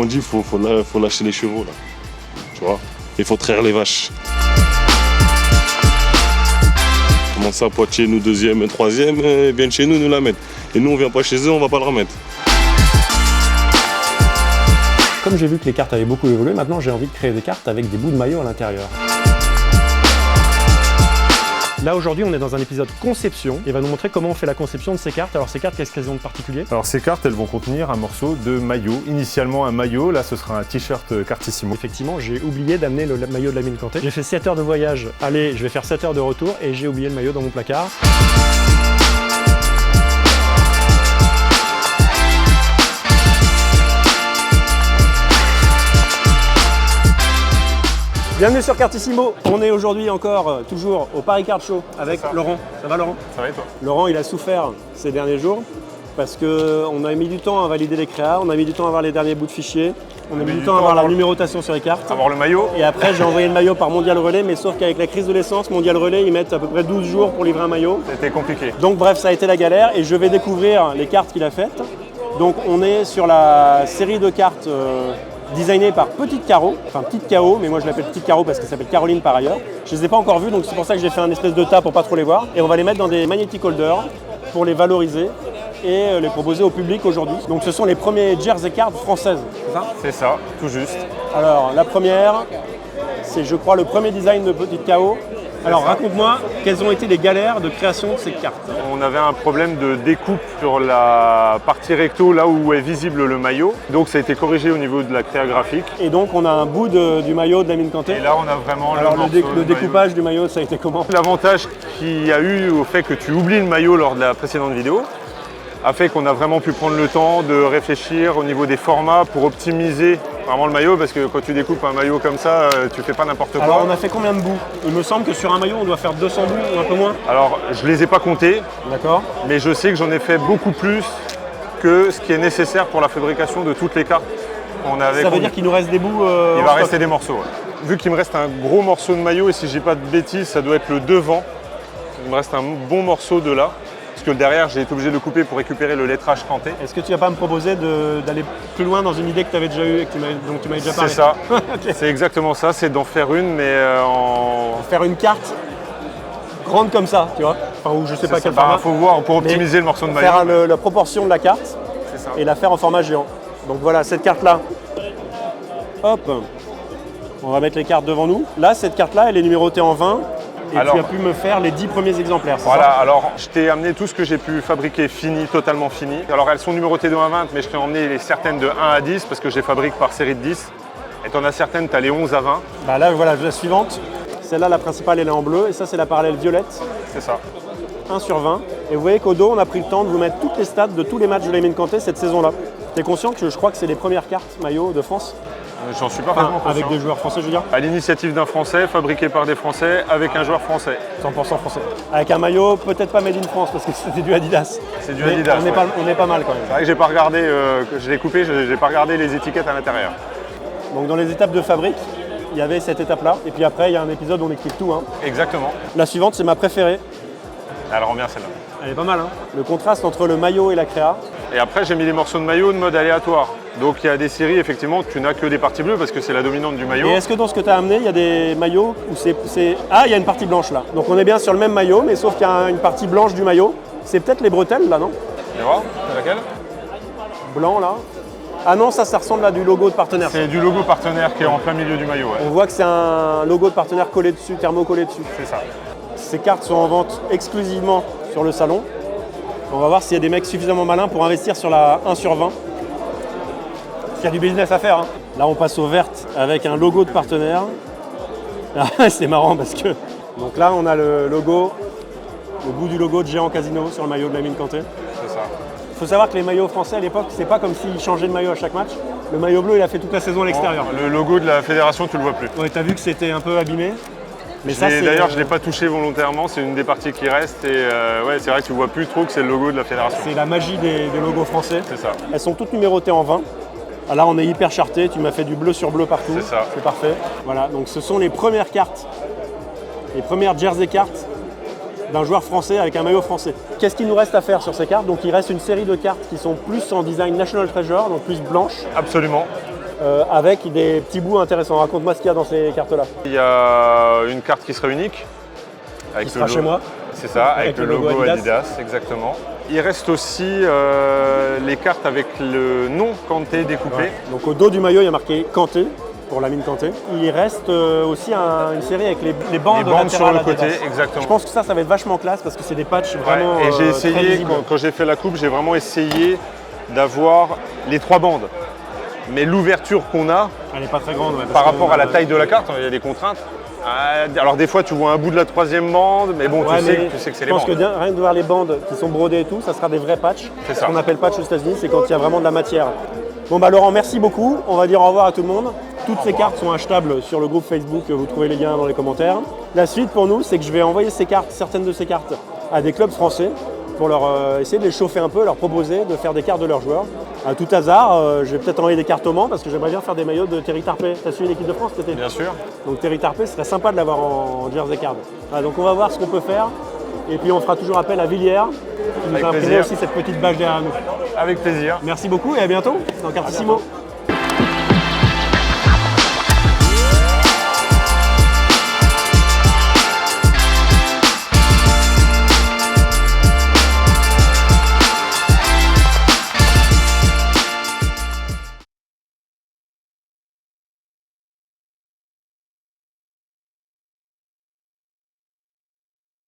on dit, faut lâcher les chevaux, là. Tu vois. Il faut traire les vaches. Comment ça, Poitiers, nous deuxième et troisième, viennent chez nous la mettent. Et nous, on vient pas chez eux, on va pas la remettre. Comme j'ai vu que les cartes avaient beaucoup évolué, maintenant j'ai envie de créer des cartes avec des bouts de maillot à l'intérieur. Là aujourd'hui on est dans un épisode conception et va nous montrer comment on fait la conception de ces cartes. Alors ces cartes, qu'est-ce qu'elles ont de particulier? Alors ces cartes, elles vont contenir un morceau de maillot. Initialement un maillot, là ce sera un t-shirt Cartissimo. Effectivement, j'ai oublié d'amener le maillot de Lamine Kanté. J'ai fait 7 heures de voyage, allez, je vais faire 7 heures de retour et j'ai oublié le maillot dans mon placard. Bienvenue sur Cartissimo. On est aujourd'hui encore toujours au Paris Card Show avec Laurent. Ça va Laurent? Ça va et toi? Laurent, il a souffert ces derniers jours parce qu'on a mis du temps à valider les créas, on a mis du temps à avoir les derniers bouts de fichiers, on a mis du temps à avoir la numérotation sur les cartes. Avoir le maillot. Et après, j'ai envoyé le maillot par Mondial Relais, mais sauf qu'avec la crise de l'essence, Mondial Relais, ils mettent à peu près 12 jours pour livrer un maillot. C'était compliqué. Donc bref, ça a été la galère et je vais découvrir les cartes qu'il a faites. Donc on est sur la série de cartes designées par Petite Caro, enfin Petite KO, mais moi je l'appelle Petite Caro parce qu'elle s'appelle Caroline par ailleurs. Je les ai pas encore vues, donc c'est pour ça que j'ai fait un espèce de tas pour pas trop les voir. Et on va les mettre dans des magnetic holders pour les valoriser et les proposer au public aujourd'hui. Donc ce sont les premiers jersey cards françaises, c'est ça? C'est ça, tout juste. Alors la première, c'est je crois le premier design de Petite KO. Alors raconte-moi, quelles ont été les galères de création de ces cartes? On avait un problème de découpe sur la partie recto, là où est visible le maillot. Donc ça a été corrigé au niveau de la créa graphique. Et donc on a un bout du maillot de Lamine Kanté. Et là on a vraiment le découpage du maillot, ça a été comment? L'avantage qu'il y a eu au fait que tu oublies le maillot lors de la précédente vidéo a fait qu'on a vraiment pu prendre le temps de réfléchir au niveau des formats pour optimiser vraiment le maillot, parce que quand tu découpes un maillot comme ça, tu fais pas n'importe quoi. Alors on a fait combien de bouts? Il me semble que sur un maillot on doit faire 200 bouts ou un peu moins. Alors je les ai pas comptés, d'accord, mais je sais que j'en ai fait beaucoup plus que ce qui est nécessaire pour la fabrication de toutes les cartes qu'on avait. Ça veut dire qu'il nous reste des bouts Il va rester des morceaux. Ouais. Vu qu'il me reste un gros morceau de maillot, et si je dis pas de bêtises, ça doit être le devant. Il me reste un bon morceau de là. Parce que derrière, j'ai été obligé de le couper pour récupérer le lettrage Kanté. Est-ce que tu vas pas me proposer d'aller plus loin dans une idée que tu avais déjà eue et dont tu m'avais déjà parlé? C'est ça, okay. C'est exactement ça, c'est d'en faire une, mais en... Faire une carte grande comme ça, tu vois, enfin, ou je sais pas quel format. Il faut voir pour optimiser le morceau de maillot. Faire la proportion de la carte et la faire en format géant. Donc voilà, cette carte-là, hop, on va mettre les cartes devant nous. Là, cette carte-là, elle est numérotée en 20. Et alors, tu as pu me faire les 10 premiers exemplaires, c'est voilà, ça? Alors je t'ai amené tout ce que j'ai pu fabriquer fini, totalement fini. Alors elles sont numérotées de 1 à 20, mais je t'ai emmené certaines de 1 à 10 parce que je les fabrique par série de 10. Et tu en as certaines, tu as les 11 à 20. Bah là, voilà, la suivante. Celle-là, la principale, elle est en bleu. Et ça, c'est la parallèle violette. C'est ça. 1 sur 20. Et vous voyez qu'au dos, on a pris le temps de vous mettre toutes les stats de tous les matchs de Lamine Kanté cette saison-là. T'es conscient que je crois que c'est les premières cartes maillot de France? J'en suis parfaitement conscient. Avec des joueurs français, je veux dire? À l'initiative d'un Français, fabriqué par des Français, avec un joueur français. 100% français. Avec un maillot, peut-être pas made in France, parce que c'était du Adidas. C'est du Adidas. On est pas mal quand même. C'est vrai que j'ai pas regardé, que je l'ai coupé, j'ai pas regardé les étiquettes à l'intérieur. Donc dans les étapes de fabrique, il y avait cette étape-là. Et puis après, il y a un épisode où on écrit tout. Hein. Exactement. La suivante, c'est ma préférée. Elle rend bien celle-là. Elle est pas mal, hein. Le contraste entre le maillot et la créa. Et après, j'ai mis les morceaux de maillot de mode aléatoire. Donc il y a des séries, effectivement, où tu n'as que des parties bleues parce que c'est la dominante du maillot. Et est-ce que dans ce que tu as amené, il y a des maillots où c'est... Ah, il y a une partie blanche là. Donc on est bien sur le même maillot, mais sauf qu'il y a une partie blanche du maillot. C'est peut-être les bretelles là, non? Tu vois, c'est laquelle? Blanc là. Ah non, ça ressemble à du logo de partenaire. C'est du logo partenaire qui est en plein milieu du maillot. Ouais. On voit que c'est un logo de partenaire collé dessus, thermo-collé dessus. C'est ça. Ces cartes sont en vente exclusivement sur le salon. On va voir s'il y a des mecs suffisamment malins pour investir sur la 1 sur 20. Il y a du business à faire. Hein. Là, on passe au vert avec un logo de partenaire. C'est marrant parce que... Donc là, on a le logo, le bout du logo de Géant Casino sur le maillot de Lamine Kanté. C'est ça. Il faut savoir que les maillots français à l'époque, c'est pas comme s'ils changeaient de maillot à chaque match. Le maillot bleu, il a fait toute la saison à l'extérieur. Le logo de la fédération, tu le vois plus. Ouais, t'as vu que c'était un peu abîmé. Mais d'ailleurs, je ne l'ai pas touché volontairement, c'est une des parties qui reste. Et ouais, c'est vrai que tu vois plus trop que c'est le logo de la fédération. C'est la magie des logos français. C'est ça. Elles sont toutes numérotées en 20. Ah, là, on est hyper charté. Tu m'as fait du bleu sur bleu partout. C'est ça. C'est parfait. Voilà, donc ce sont les premières cartes, les premières jersey cartes d'un joueur français avec un maillot français. Qu'est-ce qu'il nous reste à faire sur ces cartes? Donc il reste une série de cartes qui sont plus en design National Treasure, donc plus blanches. Absolument. avec des petits bouts intéressants. Raconte-moi ce qu'il y a dans ces cartes-là. Il y a une carte qui sera unique. Avec Qui sera chez moi. C'est ça, avec le logo Adidas, exactement. Il reste aussi les cartes avec le nom Kanté découpé. Ouais. Donc au dos du maillot, il y a marqué Kanté, pour Lamine Kanté. Il reste aussi une série avec les bandes, sur le Adidas. côté, exactement. Je pense que ça va être vachement classe parce que c'est des patchs vraiment et j'ai très essayé, visibles. quand j'ai fait la coupe, j'ai vraiment essayé d'avoir les 3 bandes. Mais l'ouverture qu'on a, Elle n'est pas très grande. Ouais, par rapport à la taille de la carte, il y a des contraintes. Alors des fois tu vois un bout de la 3e bande, mais bon, tu sais que c'est les bandes. Je pense que rien que de voir les bandes qui sont brodées et tout, ça sera des vrais patchs. C'est ça. Ce qu'on appelle patch aux États-Unis, c'est quand il y a vraiment de la matière. Bon bah Laurent, merci beaucoup. On va dire au revoir à tout le monde. Toutes ces cartes sont achetables sur le groupe Facebook, vous trouvez les liens dans les commentaires. La suite pour nous, c'est que je vais envoyer certaines de ces cartes à des clubs français pour leur essayer de les chauffer un peu, leur proposer de faire des cartes de leurs joueurs. À tout hasard, je vais peut-être envoyer des cartes au Mans parce que j'aimerais bien faire des maillots de Thierry Tarpey. Tu as suivi l'équipe de France cet été? Bien sûr. Donc Thierry Tarpey, ce serait sympa de l'avoir en jersey card. Voilà, donc on va voir ce qu'on peut faire. Et puis on fera toujours appel à Villiers qui nous a imprimé aussi cette petite bâche derrière nous. Avec plaisir. Merci beaucoup et à bientôt dans Cartissimo.